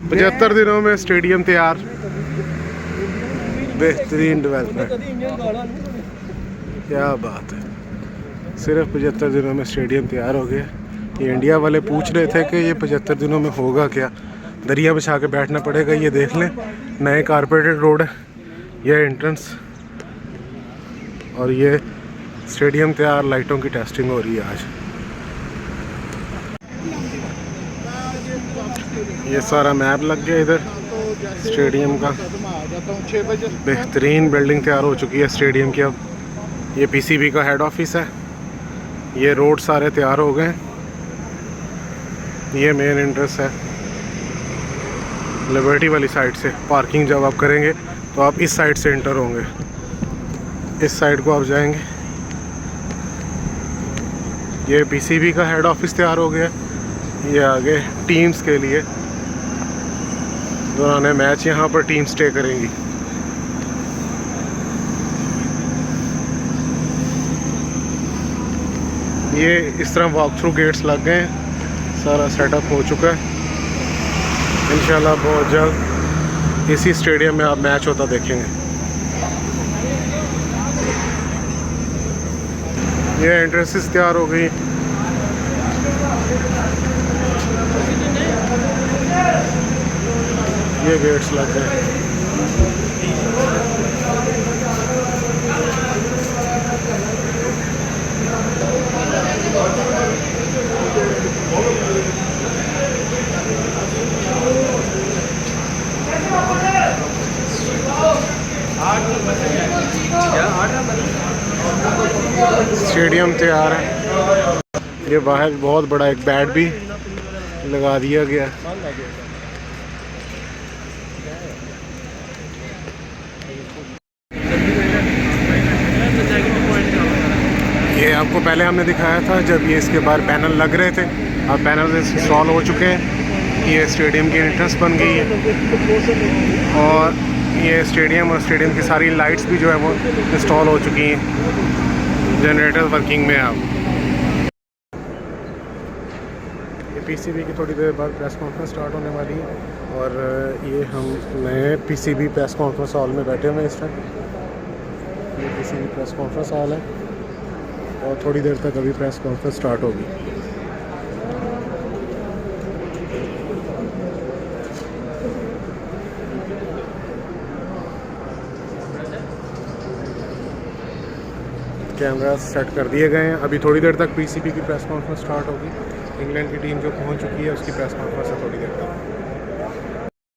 75 दिनों में स्टेडियम तैयार, बेहतरीन डेवलपमेंट, क्या बात है। सिर्फ 75 दिनों में स्टेडियम तैयार हो गया। ये इंडिया वाले पूछ रहे थे कि ये 75 दिनों में होगा क्या, दरिया बिछा के बैठना पड़ेगा। ये देख लें, नए कारपेटेड रोड है, ये एंट्रेंस, और ये स्टेडियम तैयार, लाइटों की टेस्टिंग हो रही है आज। ये सारा मैप लग गया इधर स्टेडियम का। बेहतरीन बिल्डिंग तैयार हो चुकी है स्टेडियम की। अब ये पीसीबी का हेड ऑफिस है। ये रोड सारे तैयार हो गए। ये मेन एंट्रेंस है लिबर्टी वाली साइड से। पार्किंग जब आप करेंगे तो आप इस साइड से एंटर होंगे, इस साइड को आप जाएंगे। ये पीसीबी का हेड ऑफिस तैयार हो गया। ये आगे टीम्स के लिए दौरान मैच यहाँ पर टीम स्टे करेंगी। ये इस तरह वॉक थ्रू गेट्स लग गए हैं, सारा सेटअप हो चुका है। इंशाल्लाह बहुत जल्द इसी स्टेडियम में आप मैच होता देखेंगे। ये एंट्रेंसेस तैयार हो गई। ये गेट्स लग गए। स्टेडियम तैयार है। ये बाहर बहुत बड़ा एक बैट भी लगा दिया गया। ये आपको पहले हमने दिखाया था जब ये इसके बाहर पैनल लग रहे थे। अब पैनल इंस्टॉल हो चुके हैं। ये स्टेडियम की एंट्रेंस बन गई है और ये स्टेडियम और स्टेडियम की सारी लाइट्स भी जो है वो इंस्टॉल हो चुकी हैं। जनरेटर वर्किंग में। आप ये पीसीबी की थोड़ी देर बाद प्रेस कॉन्फ्रेंस स्टार्ट होने वाली है और ये हम नए पीसीबी प्रेस कॉन्फ्रेंस हॉल में बैठे हुए हैं इस टाइम। ये पीसीबी प्रेस कॉन्फ्रेंस हॉल है और थोड़ी देर तक अभी प्रेस कॉन्फ्रेंस स्टार्ट होगी। कैमरा सेट कर दिए गए हैं। अभी थोड़ी देर तक पीसीबी की प्रेस कॉन्फ्रेंस स्टार्ट होगी। इंग्लैंड की टीम जो पहुंच चुकी है उसकी प्रेस कॉन्फ्रेंस है थोड़ी देर तक।